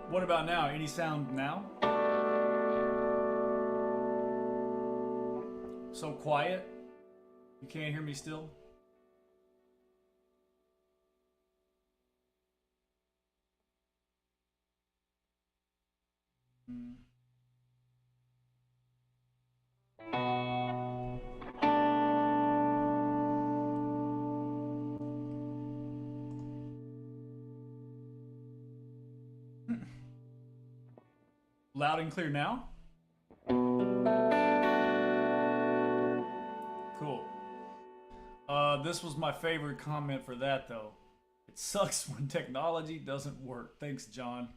What about now? Any sound now? So quiet? You can't hear me still? Loud and clear now? Cool. This was my favorite comment for that, though. It sucks when technology doesn't work. Thanks, John.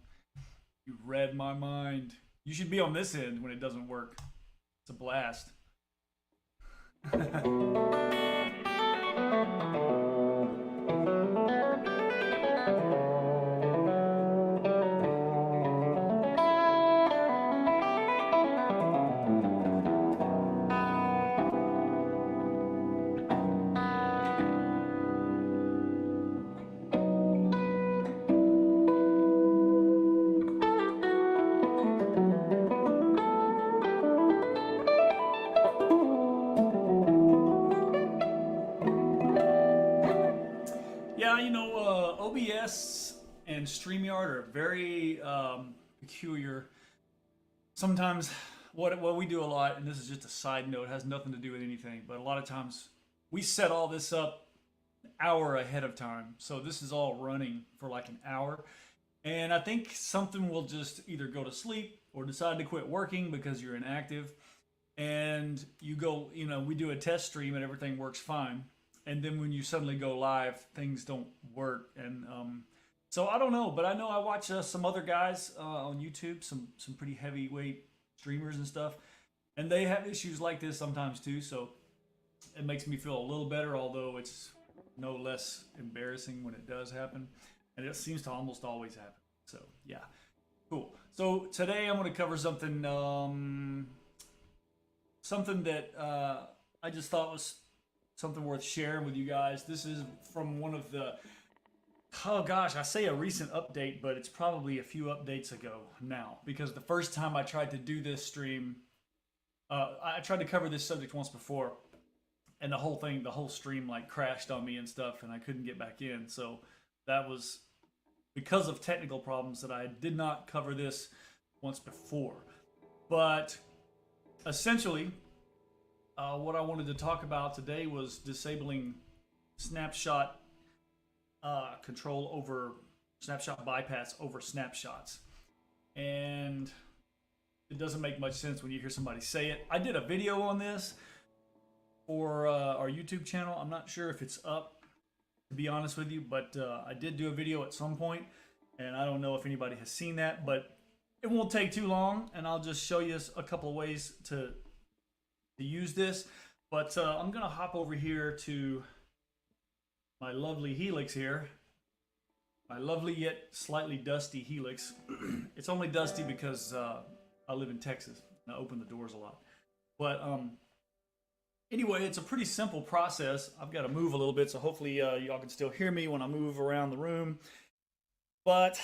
You read my mind. You should be on this end when it doesn't work. It's a blast. Yeah, you know, OBS and StreamYard are very peculiar. Sometimes, what we do a lot, and this is just a side note, it has nothing to do with anything, but a lot of times we set all this up an hour ahead of time. So this is all running for like an hour. And I think something will just either go to sleep or decide to quit working because you're inactive. And you go, you know, we do a test stream and everything works fine. And then when you suddenly go live, things don't work. And so I don't know, but I know I watch some other guys on YouTube, some pretty heavyweight streamers and stuff, and they have issues like this sometimes too. So it makes me feel a little better, although it's no less embarrassing when it does happen, and it seems to almost always happen. So yeah, cool. So today I'm going to cover something something that I just thought was something worth sharing with you guys. This is from one of the, oh gosh, I say a recent update, but it's probably a few updates ago now, because the first time I tried to do this stream, I tried to cover this subject once before, and the whole stream like crashed on me and stuff, and I couldn't get back in. So that was because of technical problems that I did not cover this once before. But essentially, what I wanted to talk about today was disabling snapshot control over snapshot bypass over snapshots. And it doesn't make much sense when you hear somebody say it. I did a video on this for our YouTube channel. I'm not sure if it's up, to be honest with you, but I did do a video at some point, and I don't know if anybody has seen that, but it won't take too long, and I'll just show you a couple of ways to use this. But I'm gonna hop over here to my lovely Helix here, my lovely yet slightly dusty Helix. It's only dusty because I live in Texas and I open the doors a lot. But anyway, it's a pretty simple process. I've got to move a little bit, so hopefully y'all can still hear me when I move around the room. But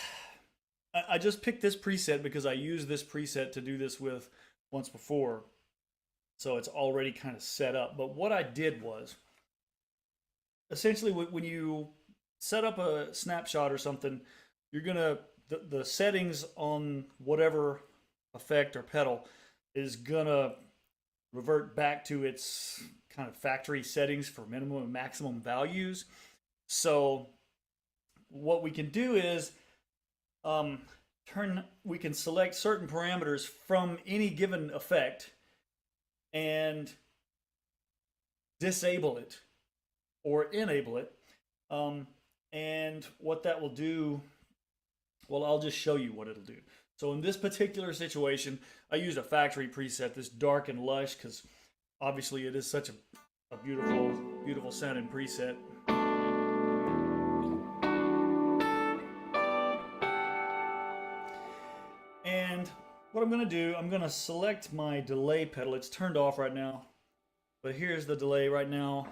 I just picked this preset because I used this preset to do this with once before. So it's already kind of set up. But what I did was, essentially when you set up a snapshot or something, you're gonna, the settings on whatever effect or pedal is gonna revert back to its kind of factory settings for minimum and maximum values. So what we can do is we can select certain parameters from any given effect and disable it or enable it. And what that will do, well, I'll just show you what it'll do. So in this particular situation, I used a factory preset, this dark and lush, because obviously it is such a beautiful, beautiful sounding preset. And what I'm going to do, I'm going to select my delay pedal. It's turned off right now, but here's the delay right now.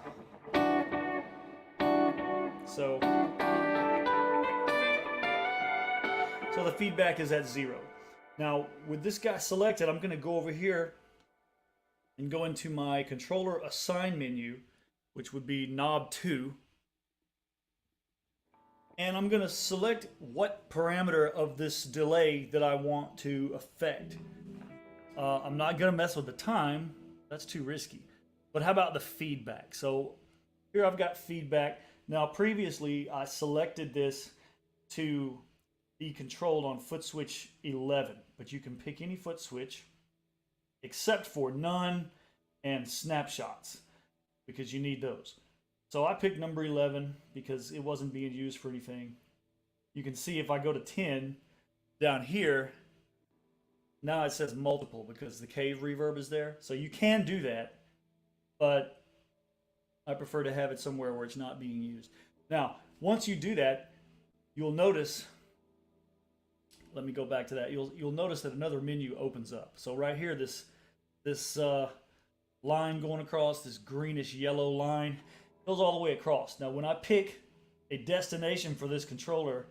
So So the feedback is at 0. Now, with this guy selected, I'm going to go over here and go into my controller assign menu, which would be knob 2. And I'm going to select what parameter of this delay that I want to affect. I'm not going to mess with the time. That's too risky. But how about the feedback? So here I've got feedback. Now previously I selected this to be controlled on foot switch 11, but you can pick any foot switch except for none and snapshots because you need those. So I picked number 11 because it wasn't being used for anything. You can see if I go to 10 down here, now it says multiple because the cave reverb is there. So you can do that, but I prefer to have it somewhere where it's not being used. Now, once you do that, you'll notice, let me go back to that. You'll notice that another menu opens up. So right here, this line going across, this greenish yellow line, goes all the way across. Now, when I pick a destination for this controller,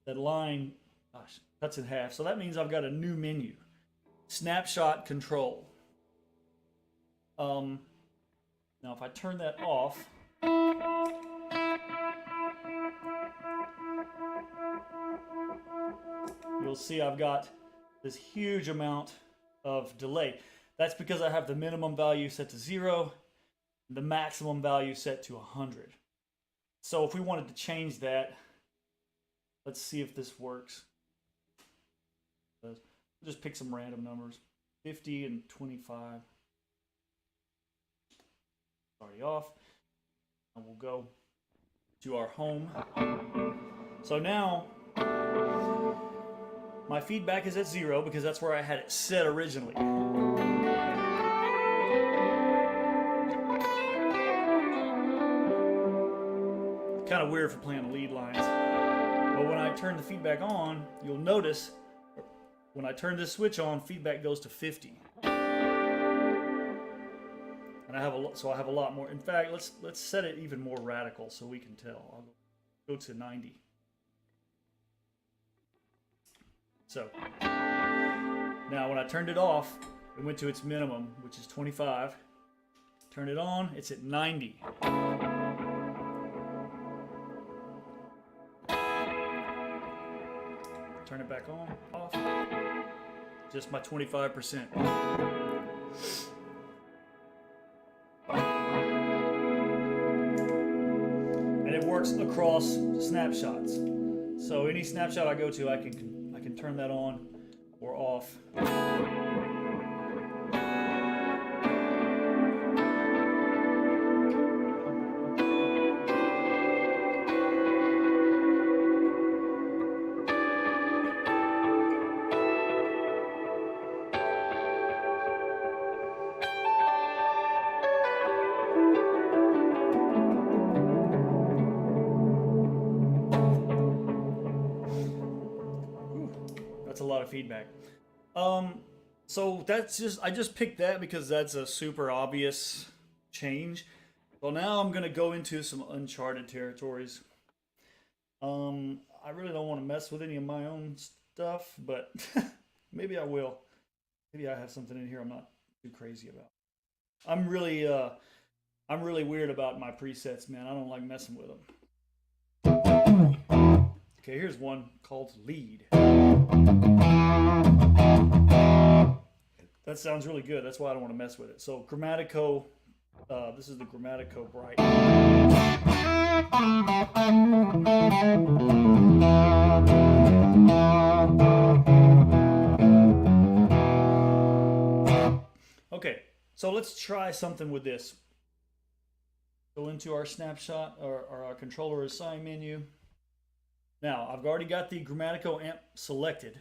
that line, gosh, cuts in half. So that means I've got a new menu, snapshot control. Now, if I turn that off, you'll see I've got this huge amount of delay. That's because I have the minimum value set to 0, the maximum value set to 100. So if we wanted to change that, let's see if this works. Just pick some random numbers, 50 and 25. Already off. And we'll go to our home. So now my feedback is at 0 because that's where I had it set originally. Kind of weird for playing lead lines. But when I turn the feedback on, you'll notice when I turn this switch on, feedback goes to 50. And I have a lot more. In fact, let's set it even more radical so we can tell. I'll go to 90. So now when I turned it off, it went to its minimum, which is 25. Turn it on, it's at 90. Turn it back on, off. Just my 25%. And it works across snapshots. So any snapshot I go to, I can turn that on or off. That's a lot of feedback. So I just picked that because that's a super obvious change. Well, now I'm gonna go into some uncharted territories. I really don't want to mess with any of my own stuff, but maybe I will. Maybe I have something in here I'm not too crazy about. I'm really weird about my presets, man. I don't like messing with them. Okay, here's one called lead. That sounds really good. That's why I don't want to mess with it. So Grammatico, this is the Grammatico Bright. Okay, so let's try something with this. Go into our snapshot or our controller assign menu. Now, I've already got the Grammatico amp selected.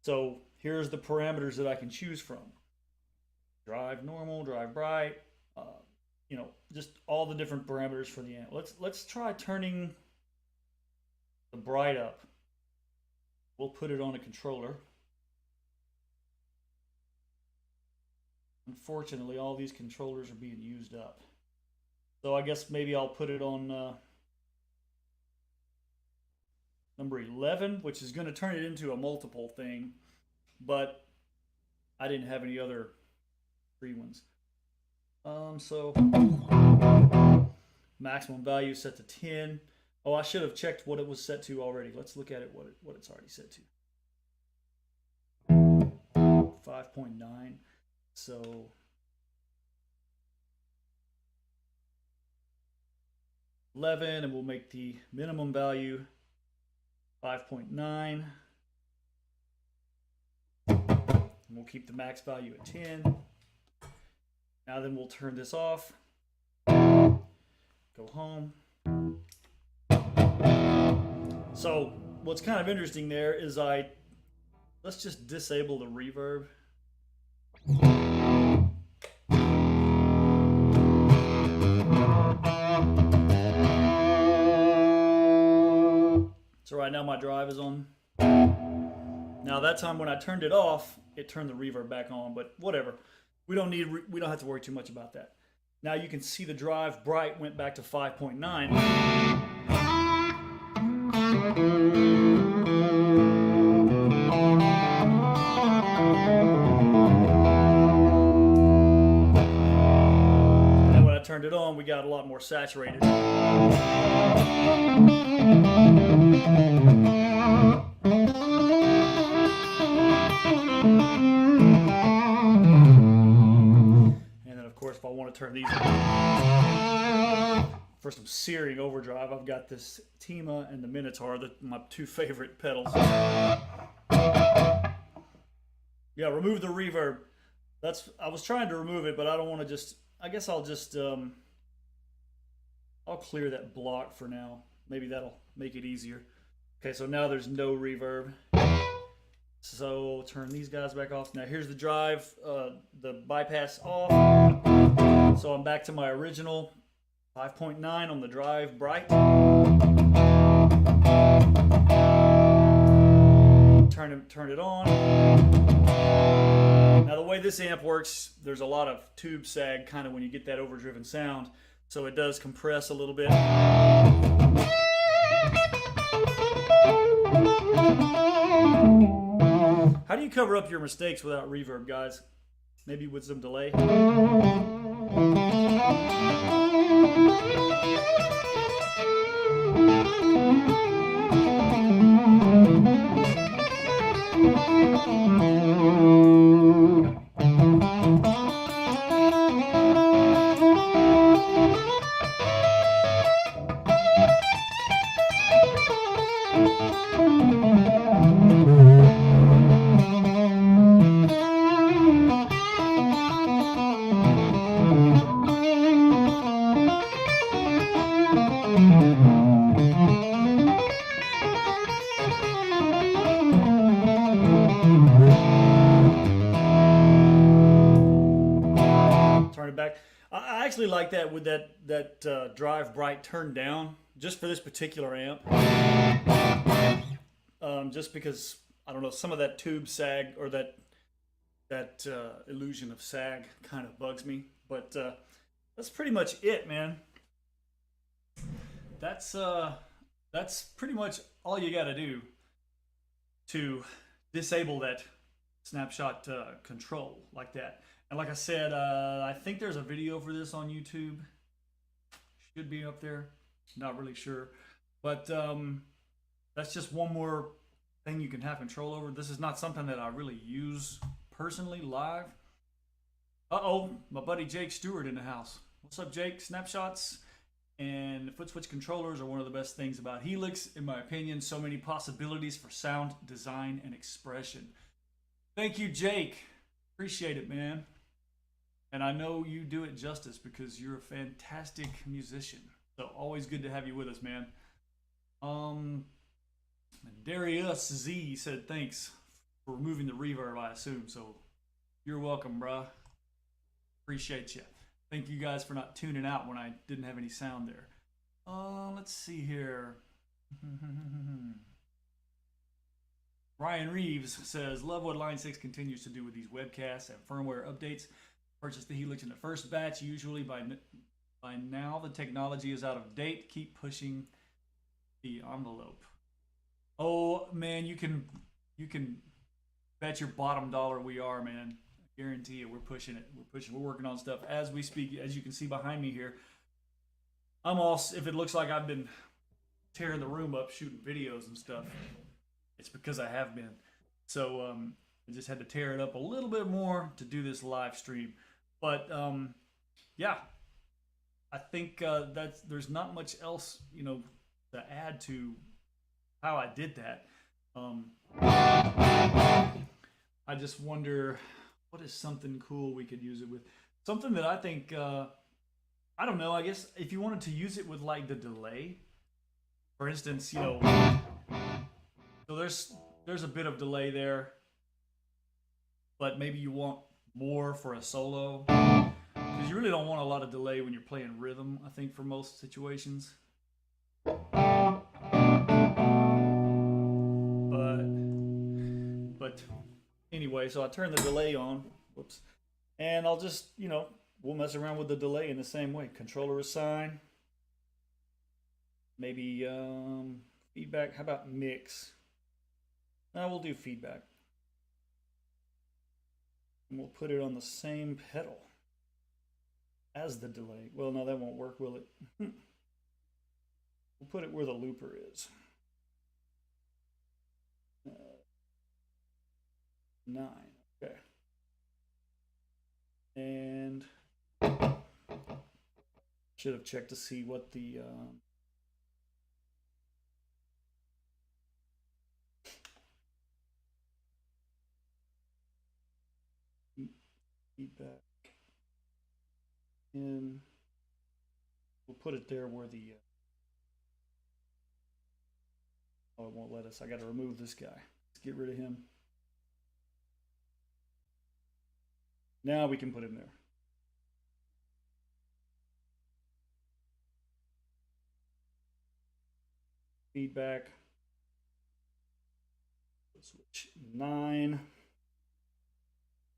So here's the parameters that I can choose from. Drive normal, drive bright, you know, just all the different parameters for the amp. Let's try turning the bright up. We'll put it on a controller. Unfortunately, all these controllers are being used up. So I guess maybe I'll put it on number 11, which is going to turn it into a multiple thing, but I didn't have any other free ones. So maximum value set to 10. Oh, I should have checked what it was set to already. Let's look at it, what it's already set to. 5.9. So $11, and we'll make the minimum value 5.9. And we'll keep the max value at 10. Now then we'll turn this off. Go home. So what's kind of interesting there is let's just disable the reverb. So right now my drive is on. Now that time when I turned it off, it turned the reverb back on, but whatever. We don't have to worry too much about that. Now you can see the drive bright went back to 5.9. And then when I turned it on, we got a lot more saturated. If I want to turn these on for some searing overdrive, I've got this Tima and the Minotaur, my two favorite pedals. Yeah, remove the reverb. I was trying to remove it, but I don't want to just. I guess I'll just I'll clear that block for now. Maybe that'll make it easier. Okay, so now there's no reverb. So turn these guys back off. Now here's the drive, the bypass off. So I'm back to my original 5.9 on the drive bright. Turn it on. Now the way this amp works, there's a lot of tube sag kind of when you get that overdriven sound. So it does compress a little bit. How do you cover up your mistakes without reverb, guys? Maybe with some delay? Back. I actually like that with that drive bright turned down just for this particular amp. Just because I don't know, some of that tube sag or that illusion of sag kind of bugs me. But that's pretty much it, man. That's pretty much all you got to do to disable that snapshot control like that. And like I said, I think there's a video for this on YouTube. Should be up there. Not really sure. But that's just one more thing you can have control over. This is not something that I really use personally live. Uh-oh, my buddy Jake Stewart in the house. What's up, Jake? Snapshots and foot switch controllers are one of the best things about Helix, in my opinion. So many possibilities for sound, design, and expression. Thank you, Jake. Appreciate it, man. And I know you do it justice because you're a fantastic musician. So always good to have you with us, man. Darius Z said thanks for removing the reverb, I assume. So you're welcome, bruh. Appreciate you. Thank you guys for not tuning out when I didn't have any sound there. Let's see here. Ryan Reeves says, love what Line 6 continues to do with these webcasts and firmware updates. Purchased the Helix in the first batch. Usually by now the technology is out of date. Keep pushing the envelope. Oh man, you can bet your bottom dollar we are, man. I guarantee you, we're pushing it. We're working on stuff as we speak. As you can see behind me here, I'm all. If it looks like I've been tearing the room up shooting videos and stuff, it's because I have been. So I just had to tear it up a little bit more to do this live stream. But yeah, I think there's not much else, to add to how I did that. I just wonder what is something cool we could use it with. Something that I think I don't know. I guess if you wanted to use it with like the delay, for instance, so there's a bit of delay there, but maybe you want more for a solo because you really don't want a lot of delay when you're playing rhythm. I think for most situations. But anyway, so I turn the delay on. Whoops. And I'll just, we'll mess around with the delay in the same way. Controller assign. Maybe feedback. How about mix? Now we'll do feedback. And we'll put it on the same pedal as the delay. Well, no, that won't work, will it? We'll put it where the looper is. 9. Okay. And should have checked to see what the feedback, and we'll put it there where the oh, it won't let us. I got to remove this guy. Let's get rid of him. Now we can put him there. Feedback. Switch 9.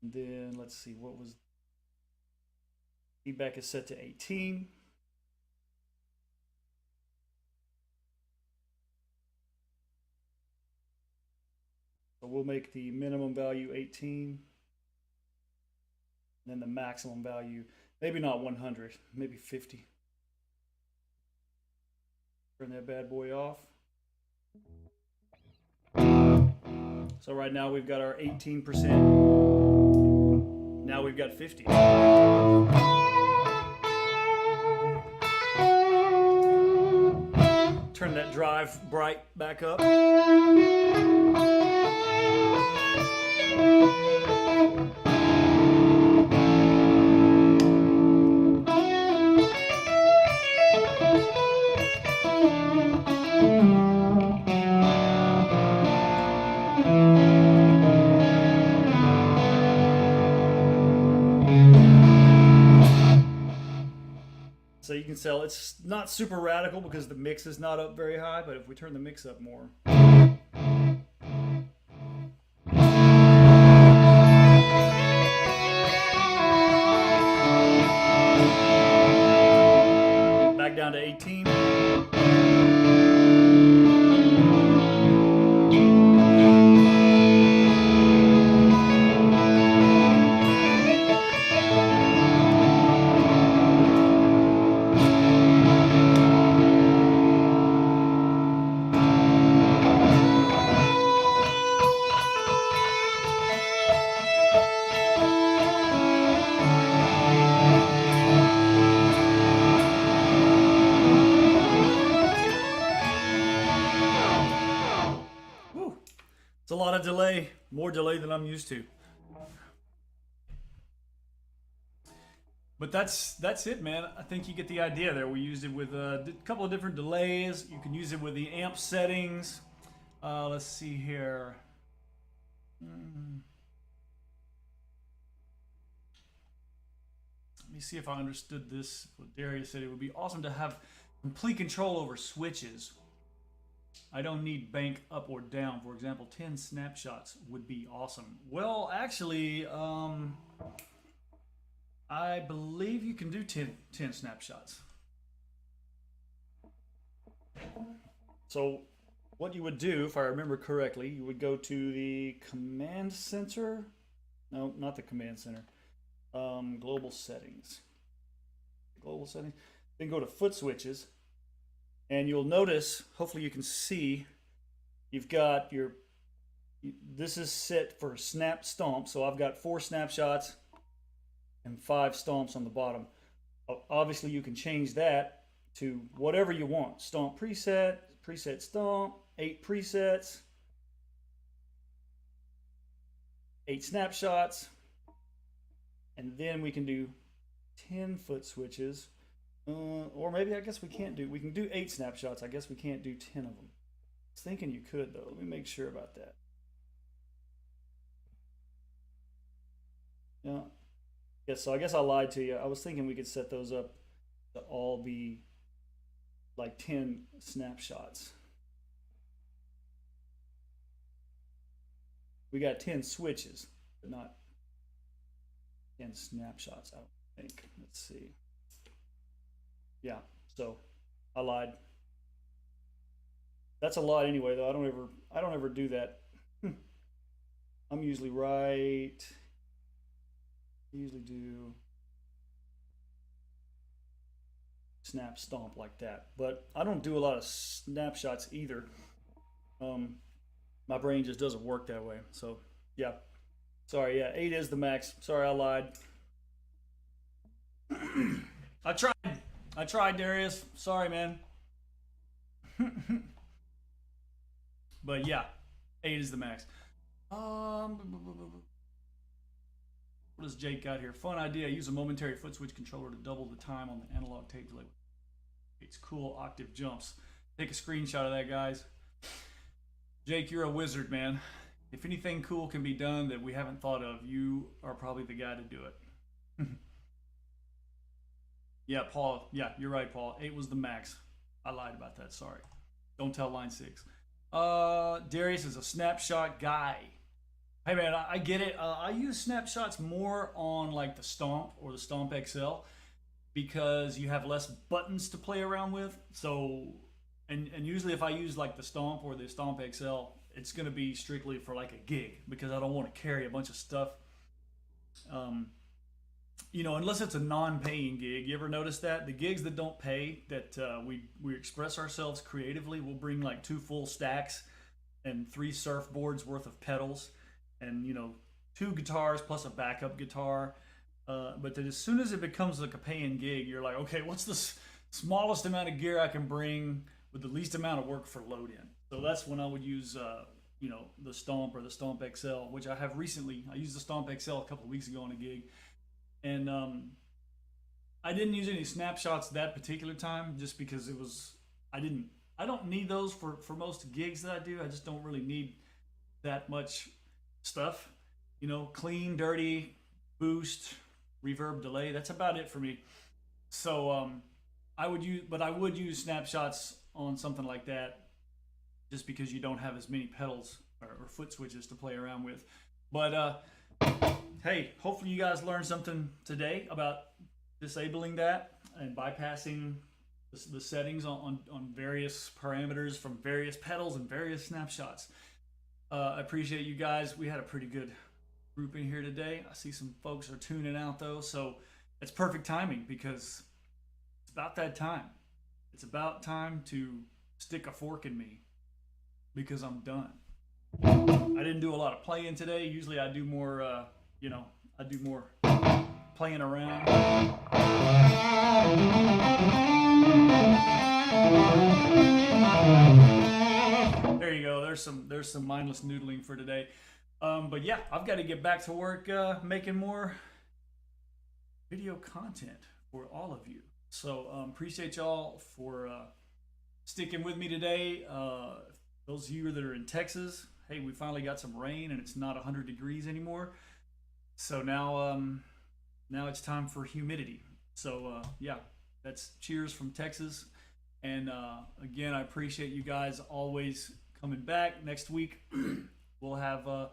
And then let's see, what was feedback is set to 18. So we'll make the minimum value 18. And then the maximum value, maybe not 100, maybe 50. Turn that bad boy off. So right now we've got our 18%. Now we've got 50. Turn that drive bright back up. So you can tell it's not super radical because the mix is not up very high, but if we turn the mix up more. Back down to 18. It's a lot of delay, more delay than I'm used to. But that's it, man. I think you get the idea there. We used it with a couple of different delays. You can use it with the amp settings. Let's see here. Let me see if I understood this. What Darius said, it would be awesome to have complete control over switches. I don't need bank up or down. For example, 10 snapshots would be awesome. Well, actually, I believe you can do 10 snapshots. So what you would do, if I remember correctly, you would go to the command center. No, not the command center. Global settings. Global settings. Then go to foot switches, and you'll notice. Hopefully, you can see. You've got your. This is set for snap stomp, so I've got 4 snapshots and 5 stomps on the bottom. Obviously, you can change that to whatever you want. Stomp preset, preset stomp, 8 presets, 8 snapshots, and then we can do 10 foot switches. Or maybe I guess we can't do. We can do 8 snapshots. I guess we can't do 10 of them. I was thinking you could though. Let me make sure about that. Yeah, so I guess I lied to you. I was thinking we could set those up to all be like 10 snapshots. We got 10 switches, but not 10 snapshots, I don't think. Let's see. Yeah, so I lied. That's a lot anyway, though. I don't ever do that. I'm usually right. I usually do snap stomp like that, but I don't do a lot of snapshots either. My brain just doesn't work that way. So yeah, sorry. Yeah, 8 is the max. Sorry, I lied. I tried, Darius. Sorry, man. But yeah, 8 is the max. What does Jake got here? Fun idea. Use a momentary foot switch controller to double the time on the analog tape delay. It's cool octave jumps. Take a screenshot of that, guys. Jake, you're a wizard, man. If anything cool can be done that we haven't thought of, you are probably the guy to do it. Yeah, Paul. Yeah, you're right, Paul. 8 was the max. I lied about that. Sorry. Don't tell line 6. Darius is a snapshot guy. Hey man, I get it. I use snapshots more on like the Stomp or the Stomp XL because you have less buttons to play around with. So, and usually if I use like the Stomp or the Stomp XL, it's going to be strictly for like a gig because I don't want to carry a bunch of stuff. Unless it's a non-paying gig. You ever notice that? The gigs that don't pay, that we express ourselves creatively, we'll bring like 2 full stacks and 3 surfboards worth of pedals. And 2 guitars plus a backup guitar, but then as soon as it becomes like a paying gig, you're like, okay, what's the smallest amount of gear I can bring with the least amount of work for load in? So that's when I would use the Stomp or the Stomp XL, which I have recently. I used the Stomp XL a couple of weeks ago on a gig, and I didn't use any snapshots that particular time just because I don't need those for most gigs that I do. I just don't really need that much stuff, clean, dirty, boost, reverb, delay. That's about it for me. So I would use snapshots on something like that just because you don't have as many pedals or foot switches to play around with. But hey, hopefully you guys learned something today about disabling that and bypassing the settings on various parameters from various pedals and various snapshots. I appreciate you guys. We had a pretty good group in here today. I see some folks are tuning out though, so it's perfect timing because it's about that time. It's about time to stick a fork in me because I'm done. I didn't do a lot of playing today. Usually I do more, I do more playing around. There you go. There's some mindless noodling for today. But yeah, I've got to get back to work making more video content for all of you. So appreciate y'all for sticking with me today. Those of you that are in Texas, hey, we finally got some rain and it's not 100 degrees anymore. So now it's time for humidity. So yeah, that's cheers from Texas. And again, I appreciate you guys always coming back. Next week, we'll have, I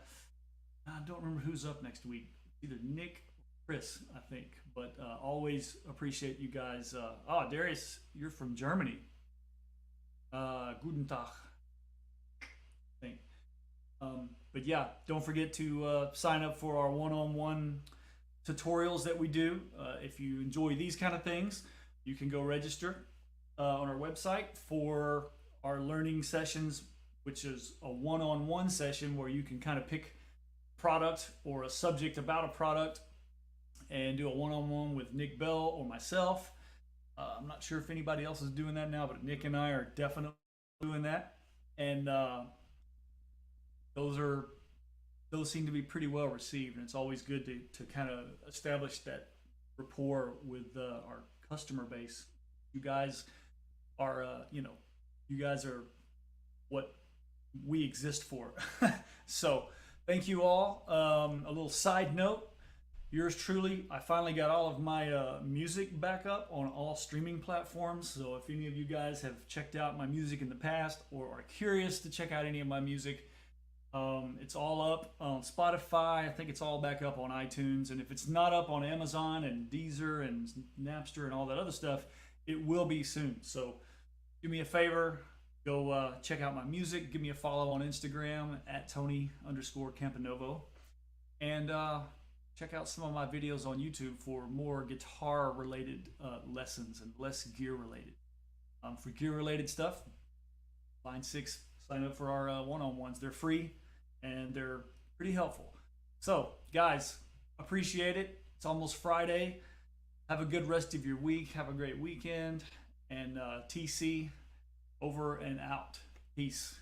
don't remember who's up next week. Either Nick or Chris, I think. But always appreciate you guys. Darius, you're from Germany. Guten Tag. think. But yeah, don't forget to sign up for our one-on-one tutorials that we do. If you enjoy these kind of things, you can go register on our website for our learning sessions, which is a one-on-one session where you can kind of pick product or a subject about a product and do a one-on-one with Nick Bell or myself. I'm not sure if anybody else is doing that now, but Nick and I are definitely doing that. And those seem to be pretty well received, and it's always good to kind of establish that rapport with our customer base. You guys are you guys are what we exist for. So thank you all. A little side note, yours truly, I finally got all of my music back up on all streaming platforms. So if any of you guys have checked out my music in the past or are curious to check out any of my music, it's all up on Spotify. I think it's all back up on iTunes. And if it's not up on Amazon and Deezer and Napster and all that other stuff, it will be soon. So do me a favor, go check out my music. Give me a follow on Instagram at Tony_Camponovo. And check out some of my videos on YouTube for more guitar related lessons and less gear related. For gear related stuff, Line 6, sign up for our one-on-ones. They're free and they're pretty helpful. So guys, appreciate it. It's almost Friday. Have a good rest of your week. Have a great weekend. And TC over and out. Peace.